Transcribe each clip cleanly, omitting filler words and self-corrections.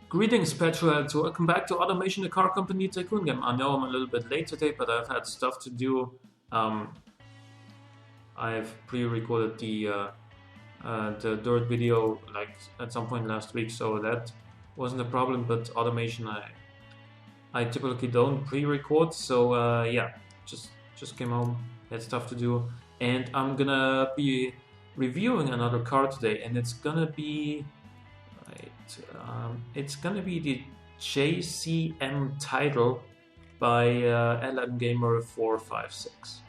Greetings, Petroheads. Welcome back to Automation, the car company tycoon game. I know I'm a little bit late today, but I've had stuff to do. I've pre-recorded the dirt video like at some point last week, so that wasn't a problem. But Automation, I typically don't pre-record, so yeah, just came home, had stuff to do, and I'm gonna be reviewing another car today, and it's gonna be. It's gonna be the JCM Tidal by LMGamer456.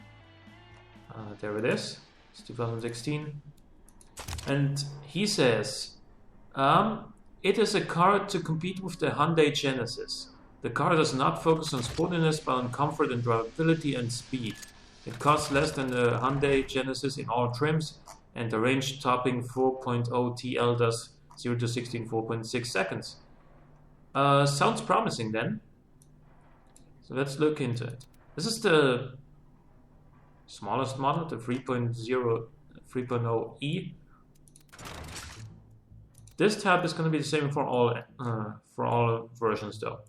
There it is. It's 2016, and he says, "It is a car to compete with the Hyundai Genesis. The car does not focus on sportiness, but on comfort and drivability and speed. It costs less than the Hyundai Genesis in all trims, and the range-topping 4.0 TL does 0 to 60 in 4.6 seconds. Sounds promising then. So let's look into it. This is the smallest model, the 3.0E. This tab is going to be the same for all versions though.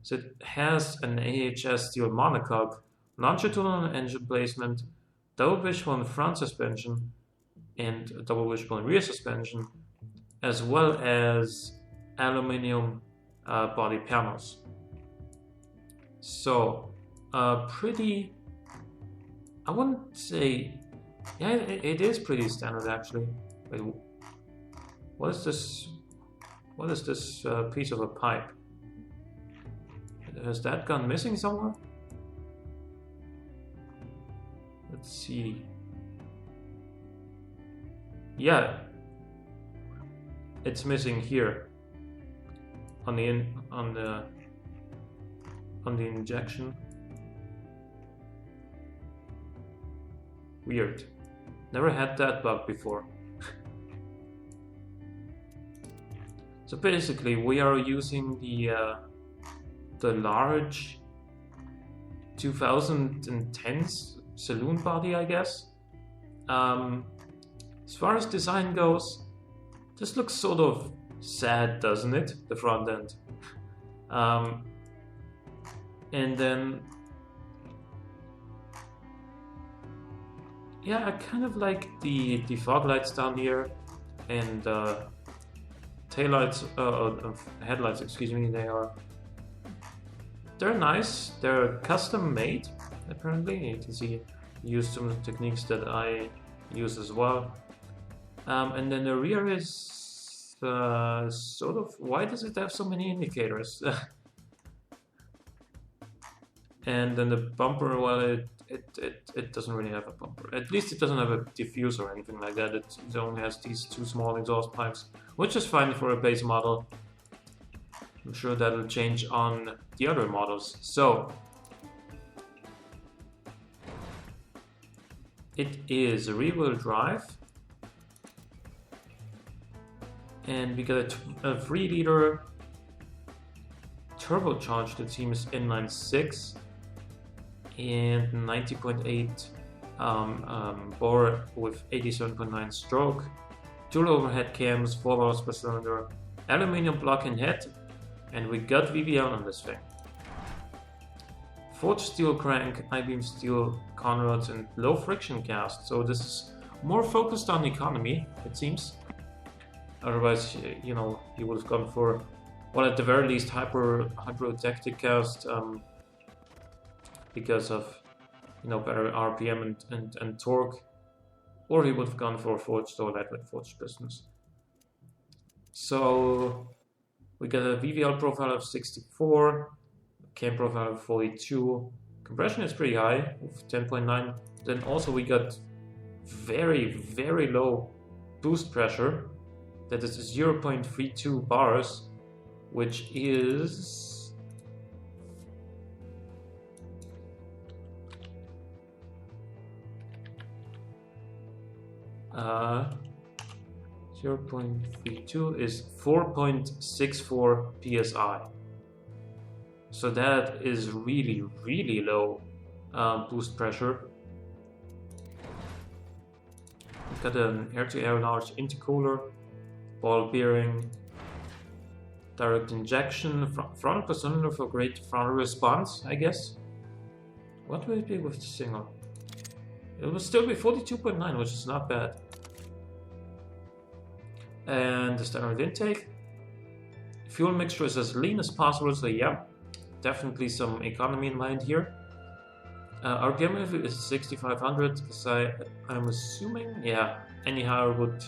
So it has an AHS steel monocoque, longitudinal engine placement, double wishbone front suspension, and a double wishbone rear suspension, as well as aluminum body panels. So, pretty, I wouldn't say, yeah, it is pretty standard actually. Wait, what is this? What is this piece of a pipe? Has that gone missing somewhere? Let's see. Yeah. It's missing here on the injection. Weird. Never had that bug before. So basically, we are using the large 2010s saloon body, I guess. As far as design goes, this looks sort of sad, doesn't it? The front end. And then, yeah, I kind of like the fog lights down here, and taillights, headlights, excuse me. They're nice. They're custom made, apparently. You can see use some techniques that I use as well. And then the rear is sort of, why does it have so many indicators? And then the bumper, well, it doesn't really have a bumper. At least it doesn't have a diffuser or anything like that. It only has these two small exhaust pipes, which is fine for a base model. I'm sure that'll change on the other models. So, it is a rear-wheel drive. And we got a 3-liter turbocharged, it seems, inline-6 and 90.8 bore with 87.9 stroke, dual overhead cams, 4 valves per cylinder, aluminum block-in head, and we got VVL on this thing. Forged steel crank, I-beam steel conrods, and low friction cast. So this is more focused on economy, it seems. Otherwise, you know, you would have gone for, well, at the very least, hyperotactic cast, because of, you know, better RPM and torque, or he would have gone for forged or lightweight forged pistons. So we got a VVL profile of 64, cam profile of 42, compression is pretty high with 10.9. Then also we got very, very low boost pressure. That is 0.32 bars, which is 0.32 is 4.64 psi. So that is really, really low boost pressure. We've got an air-to-air large intercooler, ball bearing, Direct injection, frontal cylinder for great frontal response, I guess. What will it be with the single? It will still be 42.9, which is not bad. And the standard intake. Fuel mixture is as lean as possible, so yeah, definitely some economy in mind here. RPM level is 6500, because I'm assuming, yeah, any higher would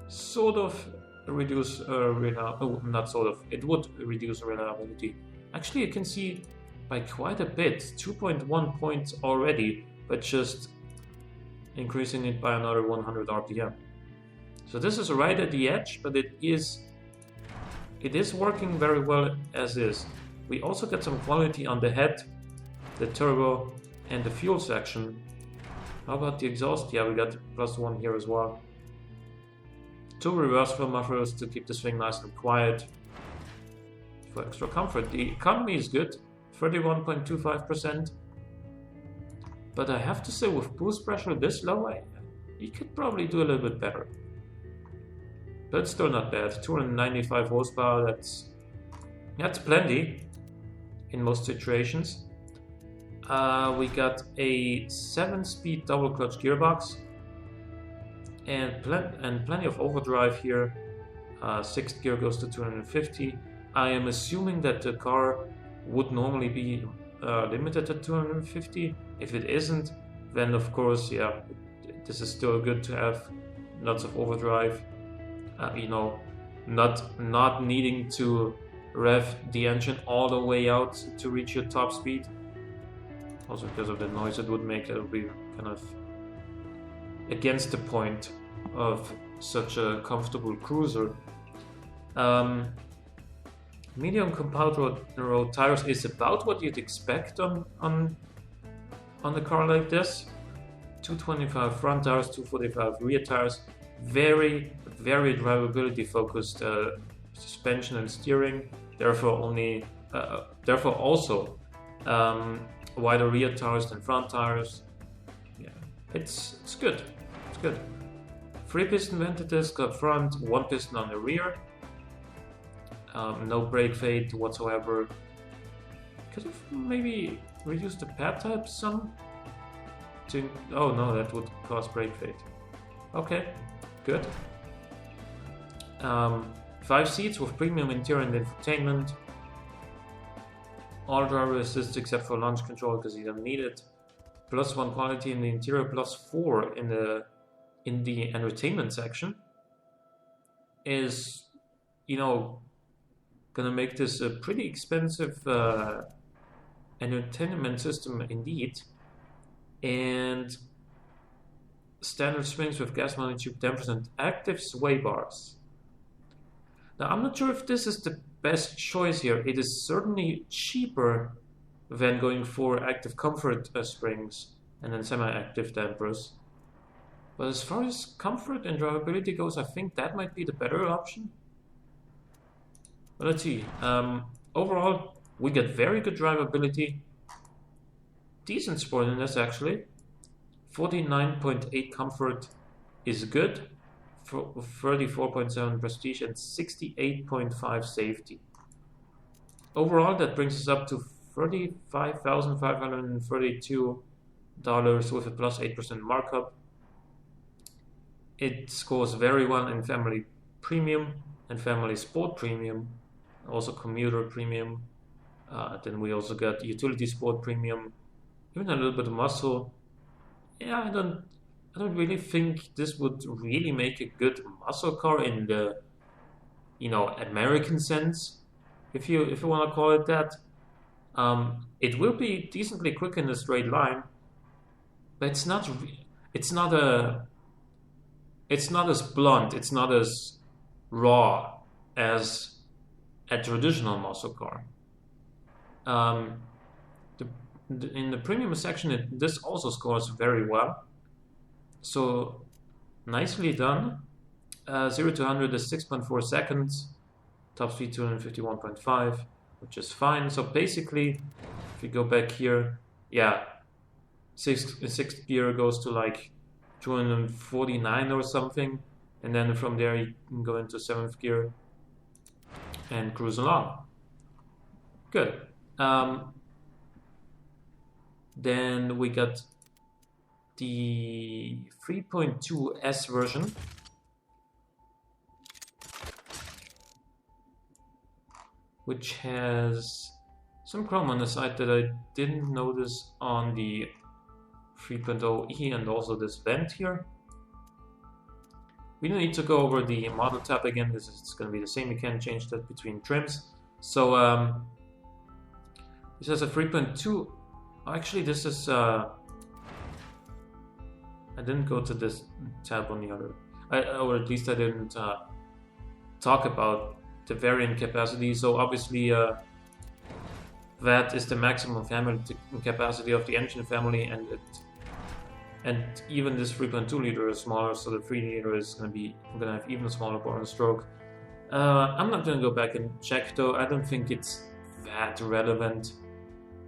sort of reduce it would reduce reliability. Actually, you can see by quite a bit, 2.1 points already, but just increasing it by another 100 RPM. So this is right at the edge, but it is working very well as is. We also get some quality on the head, the turbo, and the fuel section. How about the exhaust? Yeah, we got +1 here as well. 2 reverse flow mufflers to keep this thing nice and quiet for extra comfort. The economy is good, 31.25%. But I have to say, with boost pressure this low, you could probably do a little bit better. But it's still not bad. 295 horsepower, that's plenty in most situations. We got a 7-speed double clutch gearbox and plenty of overdrive here. 6th gear goes to 250. I am assuming that the car would normally be limited at 250. If it isn't, then of course, yeah, this is still good to have lots of overdrive. You know, not needing to rev the engine all the way out to reach your top speed. Also because of the noise it would make, it would be kind of against the point of such a comfortable cruiser. Medium compound road tires is about what you'd expect on a car like this. 225 front tires, 245 rear tires. Very drivability focused suspension and steering. Therefore also wider rear tires than front tires. Yeah, it's good. It's good. 3 piston vent disc up front, 1 piston on the rear. No brake fade whatsoever. Could have maybe reduced the pad type some. Oh no, that would cause brake fade. Okay, good. 5 seats with premium interior and infotainment. All driver assist except for launch control because you don't need it. +1 quality in the interior, +4 in the entertainment section. Is, you know, gonna make this a pretty expensive entertainment system indeed. And standard springs with gas monotube dampers and active sway bars. Now I'm not sure if this is the best choice here. It is certainly cheaper than going for active comfort springs and then semi-active dampers. But as far as comfort and drivability goes, I think that might be the better option. But let's see. Overall, we get very good drivability. Decent sportiness actually. 49.8 comfort is good. 34.7 prestige and 68.5 safety. Overall, that brings us up to $35,532 with a +8% markup. It scores very well in family premium and family sport premium, also commuter premium. Then we also got utility sport premium, even a little bit of muscle. Yeah, I don't really think this would really make a good muscle car in the, you know, American sense, if you want to call it that. It will be decently quick in a straight line, but it's not as blunt, it's not as raw as a traditional muscle car. In the premium section, this also scores very well. So nicely done. 0 to 100 is 6.4 seconds. Top speed 251.5, which is fine. So basically, if you go back here, yeah, sixth gear goes to like 249 or something, and then from there you can go into 7th gear. and cruise along. Good. Then we got the 3.2S version, which has some chrome on the side that I didn't notice on the 3.0E, and also this vent here. We don't need to go over the model tab again, this is going to be the same, you can change that between trims. So this has a 3.2, actually this is, I didn't go to this tab on the other, or at least I didn't talk about the variant capacity. So obviously that is the maximum family capacity of the engine family, and even this 3.2 liter is smaller, so the 3 liter is going to have even smaller bore and stroke. I'm not going to go back and check though, I don't think it's that relevant.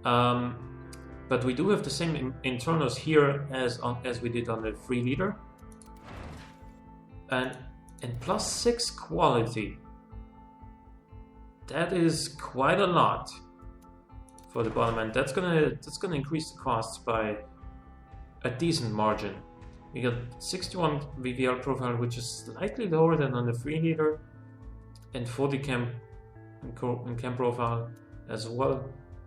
But we do have the same internals here as we did on the 3 liter. And +6 quality. That is quite a lot for the bottom end. That's gonna increase the costs by a decent margin. We got 61 VVL profile, which is slightly lower than on the 3 liter, and 40 cam profile as well.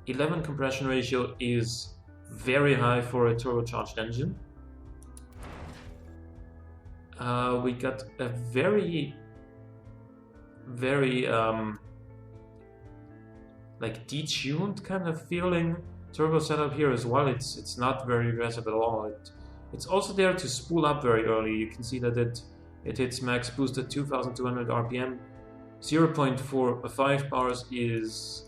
11 compression ratio is very high for a turbocharged engine. We got a very like detuned kind of feeling turbo setup here as well. It's not very aggressive at all. It's also there to spool up very early. You can see that it hits max boost at 2200 RPM. 0.45 bars is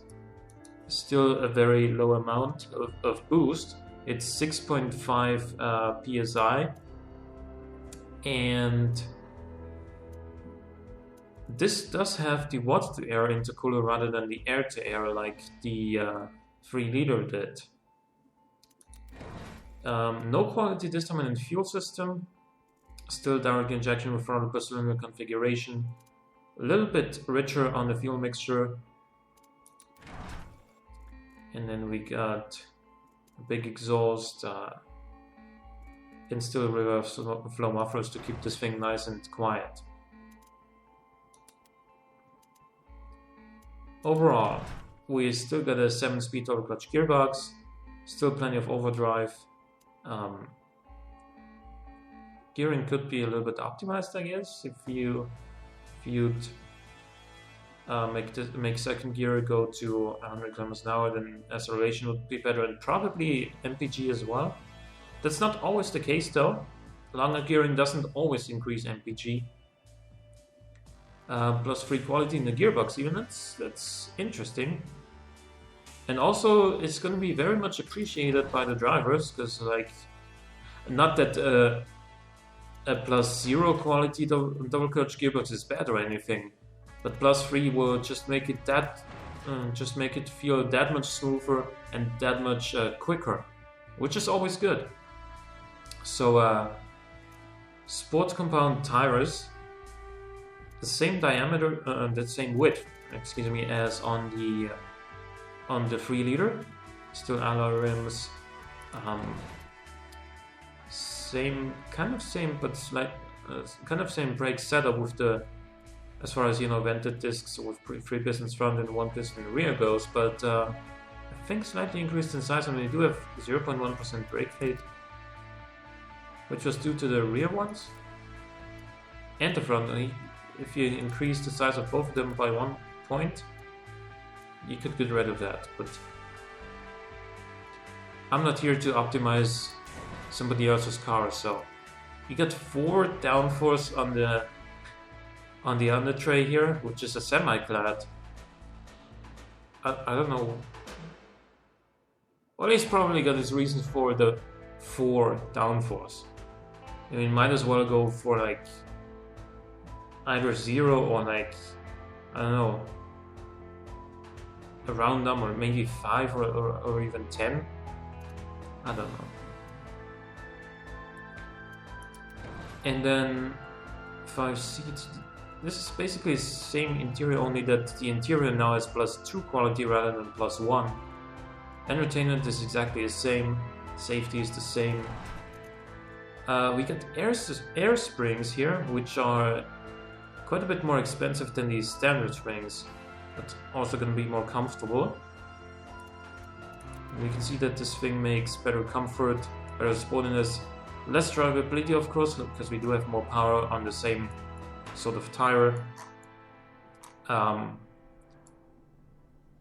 still a very low amount of boost. It's 6.5 psi, and this does have the water-to-air intercooler rather than the air-to-air like the 3 liter did. No quality this time in the fuel system. Still direct injection with throttle per cylinder configuration. A little bit richer on the fuel mixture. And then we got a big exhaust and still reverse flow mufflers to keep this thing nice and quiet. Overall, we still got a 7-speed auto clutch gearbox, still plenty of overdrive. Gearing could be a little bit optimized, I guess, if you'd make second gear go to 100 km an hour, then acceleration would be better, and probably MPG as well. That's not always the case though. Longer gearing doesn't always increase MPG. Plus free quality in the gearbox even, that's interesting. And also it's going to be very much appreciated by the drivers, because like, not that a +0 quality double clutch gearbox is bad or anything, but +3 will just make it feel that much smoother and that much quicker, which is always good. So sport compound tires, the same diameter, the same width, excuse me, as on the 3 liter. Still alloy rims, same but slight kind of same brake setup with the, as far as vented discs with 3 pistons front and 1 piston rear goes, but I think slightly increased in size. I mean, they do have 0.1% brake fade, which was due to the rear ones and the front. If you increase the size of both of them by 1 point, you could get rid of that, but I'm not here to optimize somebody else's car. So you got 4 downforce on the under tray here, which is a semi-clad. I don't know. Well, he's probably got his reasons for the 4 downforce. I mean, might as well go for like either 0 or like, I don't know, a round number, maybe 5 or even 10. I don't know. And then 5 seats. This is basically the same interior, only that the interior now is +2 quality rather than +1. Entertainment is exactly the same. Safety is the same. We get air springs here, which are quite a bit more expensive than these standard springs, but also going to be more comfortable. And we can see that this thing makes better comfort, better sportiness, less drivability of course, because we do have more power on the same sort of tire.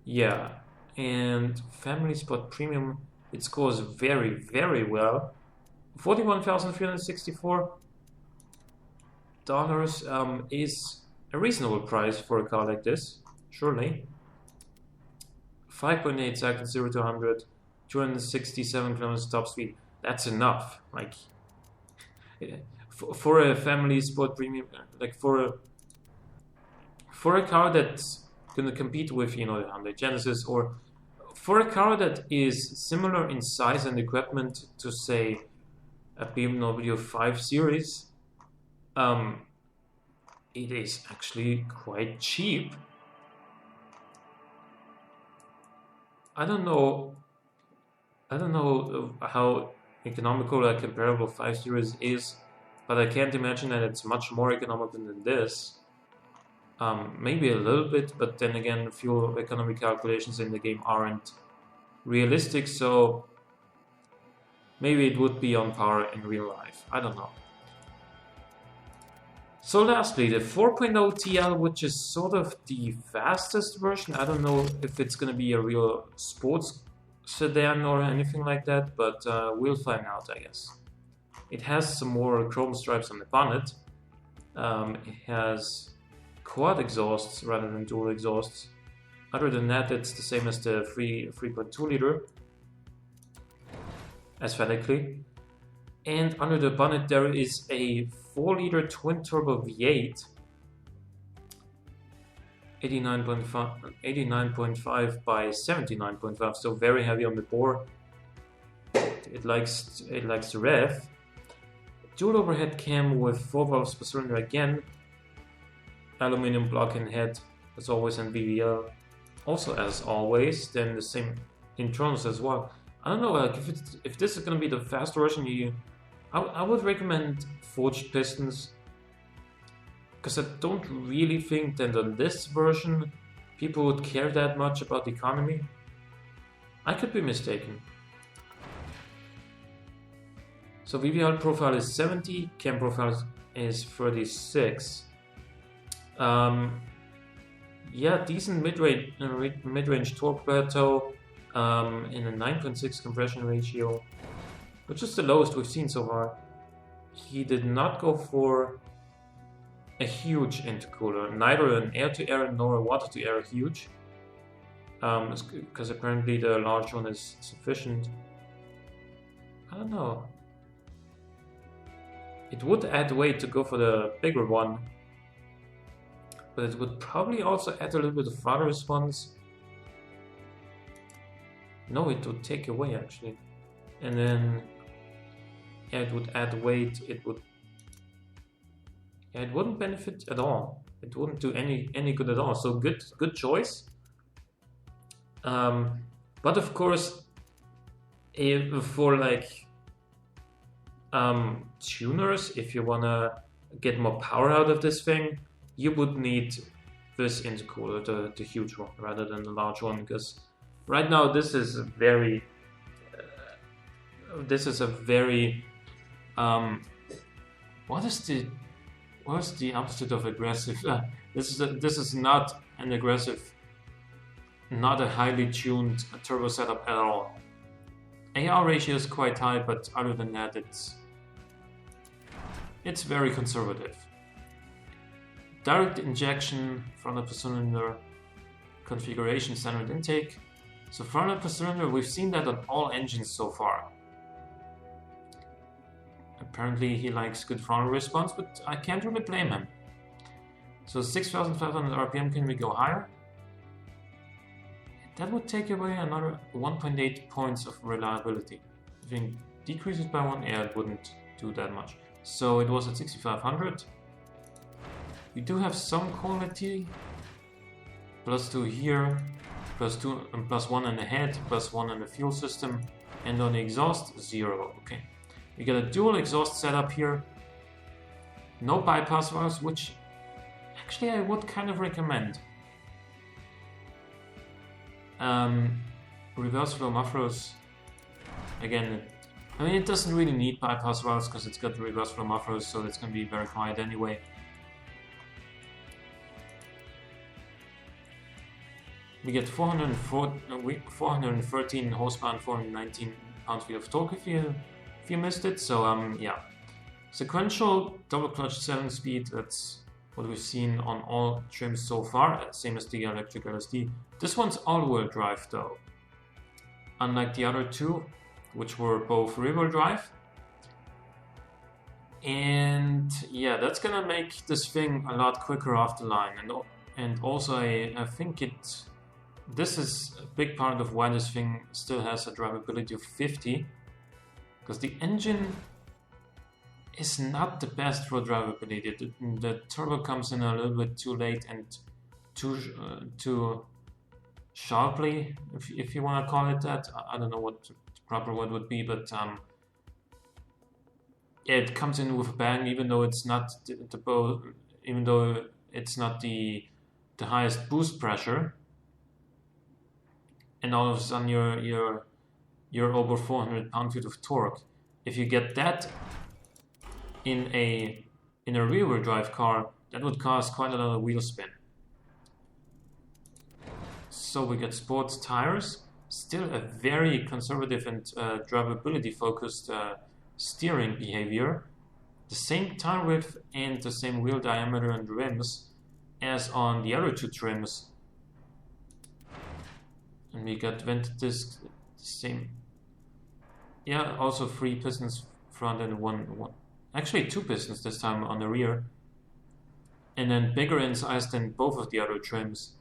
Yeah, and Family Spot Premium, it scores very, very well. $41,364 is a reasonable price for a car like this, surely. 5.8 seconds 0 to 100, 267 kilometers top speed. That's enough. Like for a Family Sport Premium, like for a car that's gonna compete with, you know, the Hyundai Genesis, or for a car that is similar in size and equipment to, say, a BMW 5 Series, it is actually quite cheap. I don't know how economical a comparable 5 Series is, but I can't imagine that it's much more economical than this. Maybe a little bit, but then again, fuel economy calculations in the game aren't realistic, so maybe it would be on par in real life. I don't know. So lastly, the 4.0 TL, which is sort of the fastest version. I don't know if it's going to be a real sports sedan or anything like that, but we'll find out, I guess. It has some more chrome stripes on the bonnet. It has quad exhausts rather than dual exhausts. Other than that, it's the same as the 3.2 liter, aesthetically. And under the bonnet there is a 4 liter twin turbo V8, 89.5 by 79.5, so very heavy on the bore. It likes to rev. Dual overhead cam with 4 valves per cylinder again. Aluminum block and head, as always, and VVL. Also, as always, then the same internals as well. I don't know, like if this is gonna be the fast version, I would recommend forged pistons, because I don't really think that on this version people would care that much about the economy. I could be mistaken. So VVL profile is 70, cam profile is 36. Yeah, decent mid-range torque plateau, in a 9.6 compression ratio, which is the lowest we've seen so far. He did not go for a huge intercooler, neither an air-to-air nor a water-to-air huge, because apparently the large one is sufficient. I don't know. It would add weight to go for the bigger one, but it would probably also add a little bit of throttle response. No, it would take away actually. And then, yeah, it would add weight. It wouldn't benefit at all. It wouldn't do any good at all. So good choice. But of course, for like tuners, if you wanna get more power out of this thing, you would need this intercooler, the huge one, rather than the large one, because right now this is a very what is the opposite of aggressive? This is not an aggressive, not a highly tuned turbo setup at all. AR ratio is quite high, but other than that, it's very conservative. Direct injection, front upper cylinder configuration, standard intake. So front upper cylinder, we've seen that on all engines so far. Apparently he likes good throttle response, but I can't really blame him. So 6,500 RPM, can we go higher? That would take away another 1.8 points of reliability. If we decrease it by 1, yeah, it wouldn't do that much. So it was at 6,500. We do have some quality. +2 here, +2 and +1 in the head, +1 in the fuel system, and on the exhaust 0. Okay, we got a dual exhaust setup here. No bypass valves, which actually I would kind of recommend. Reverse flow mufflers. Again, I mean, it doesn't really need bypass valves because it's got reverse flow mufflers, so it's going to be very quiet anyway. We get 413 horsepower and 419 pound-feet of torque if you missed it. So yeah, sequential double clutch 7-speed. That's what we've seen on all trims so far. Same as the electric LSD. This one's all-wheel drive though, unlike the other two, which were both rear-wheel drive. And yeah, that's gonna make this thing a lot quicker off the line. And also I think this is a big part of why this thing still has a drivability of 50, because the engine is not the best for drivability. The turbo comes in a little bit too late and too sharply, if you want to call it that. I don't know what the proper word would be, but it comes in with a bang, even though it's not the highest boost pressure. And all of a sudden you're over 400 pound-feet of torque. If you get that in a rear-wheel drive car, that would cause quite a lot of wheel spin. So we get sports tires, still a very conservative and drivability focused steering behavior. The same tire width and the same wheel diameter and rims as on the other two trims. And we got vented discs, same. Yeah, also 3 pistons front and one. Actually 2 pistons this time on the rear. And then bigger in size than both of the other trims,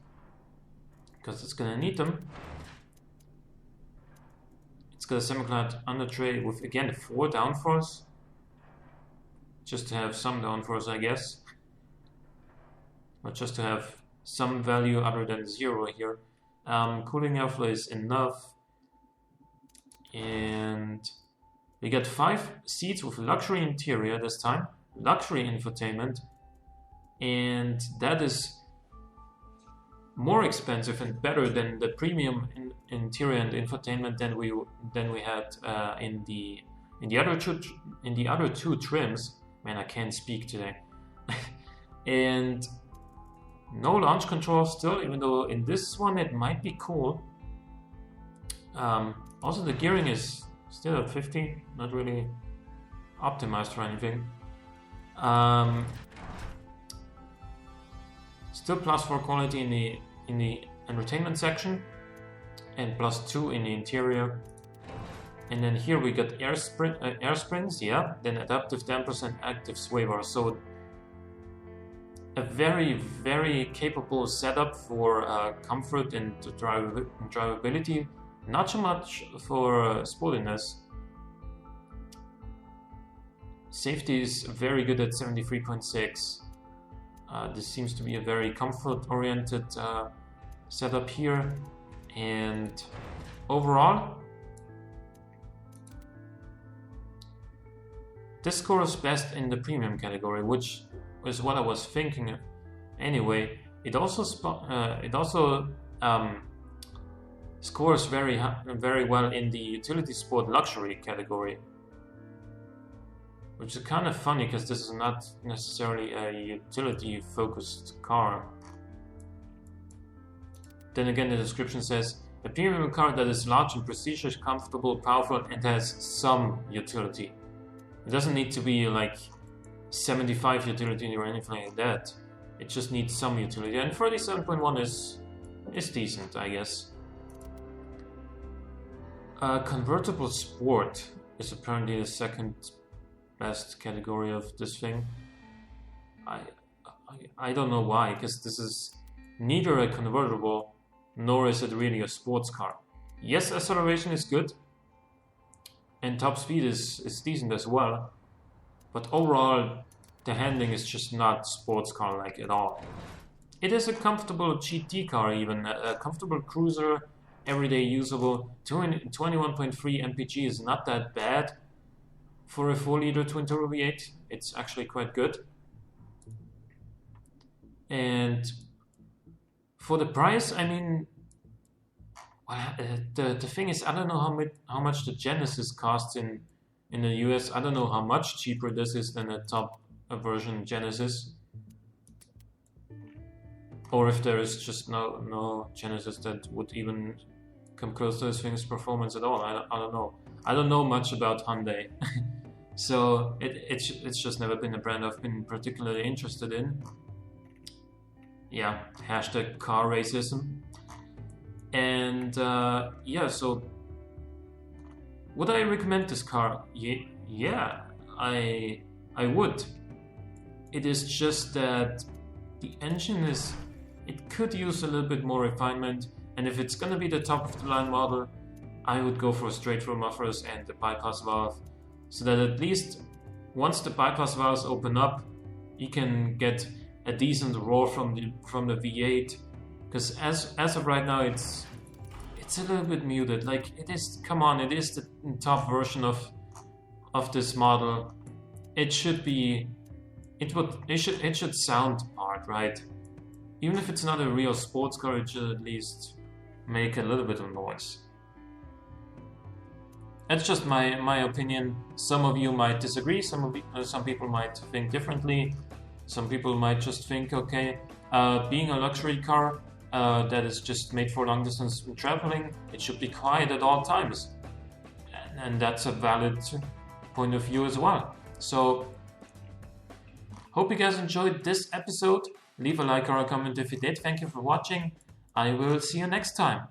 because it's gonna need them. It's got a semi-clad under tray with again 4 downforce, just to have some downforce, I guess, or just to have some value other than 0 here. Cooling airflow is enough, and we get 5 seats with luxury interior this time, luxury infotainment, and that is more expensive and better than the premium interior and infotainment than we had in the other two trims. Man, I can't speak today. And no launch control still, even though in this one it might be cool. Also, the gearing is still at 50, not really optimized for anything. Still +4 quality in the entertainment section, and +2 in the interior. And then here we got air springs, yeah. Then adaptive dampers and active sway bars. So a very, very capable setup for comfort and drivability, not so much for sportiness. Safety is very good at 73.6. This seems to be a very comfort-oriented setup here, and overall, this scores best in the premium category, which is what I was thinking of. Anyway, it also scores very well in the utility sport luxury category, which is kind of funny because this is not necessarily a utility focused car. Then again, the description says a premium car that is large and prestigious, comfortable, powerful, and has some utility. It doesn't need to be like 75 utility or anything like that. It just needs some utility, and 37.1 is decent, I guess. Convertible sport is apparently the second best category of this thing. I don't know why, because this is neither a convertible nor is it really a sports car. Yes, acceleration is good, and top speed is decent as well, but overall the handling is just not sports car like at all. It is a comfortable GT car, even a comfortable cruiser, everyday usable. 21.3 mpg is not that bad for a 4-liter twin-turbo V8. It's actually quite good. And for the price, I mean, the thing is, I don't know how much the Genesis costs in the US. I don't know how much cheaper this is than a top version Genesis, or if there is just no Genesis that would even come close to this thing's performance at all. I don't know. I don't know much about Hyundai, so it's just never been a brand I've been particularly interested in. Yeah, hashtag car racism. And yeah, so would I recommend this car? Yeah, I would. It is just that the engine it could use a little bit more refinement, and if it's gonna be the top of the line model, I would go for straight through mufflers and the bypass valve, so that at least once the bypass valves open up, you can get a decent roar from the V8. Because as of right now, it's a little bit muted. Like, it is. Come on, it is the top version of this model. It should be. It should sound part, right? Even if it's not a real sports car, it should at least make a little bit of noise. That's just my opinion. Some of you might disagree. Some people might think differently. Some people might just think, okay, being a luxury car that is just made for long distance traveling, it should be quiet at all times. And that's a valid point of view as well. So, hope you guys enjoyed this episode. Leave a like or a comment if you did. Thank you for watching. I will see you next time.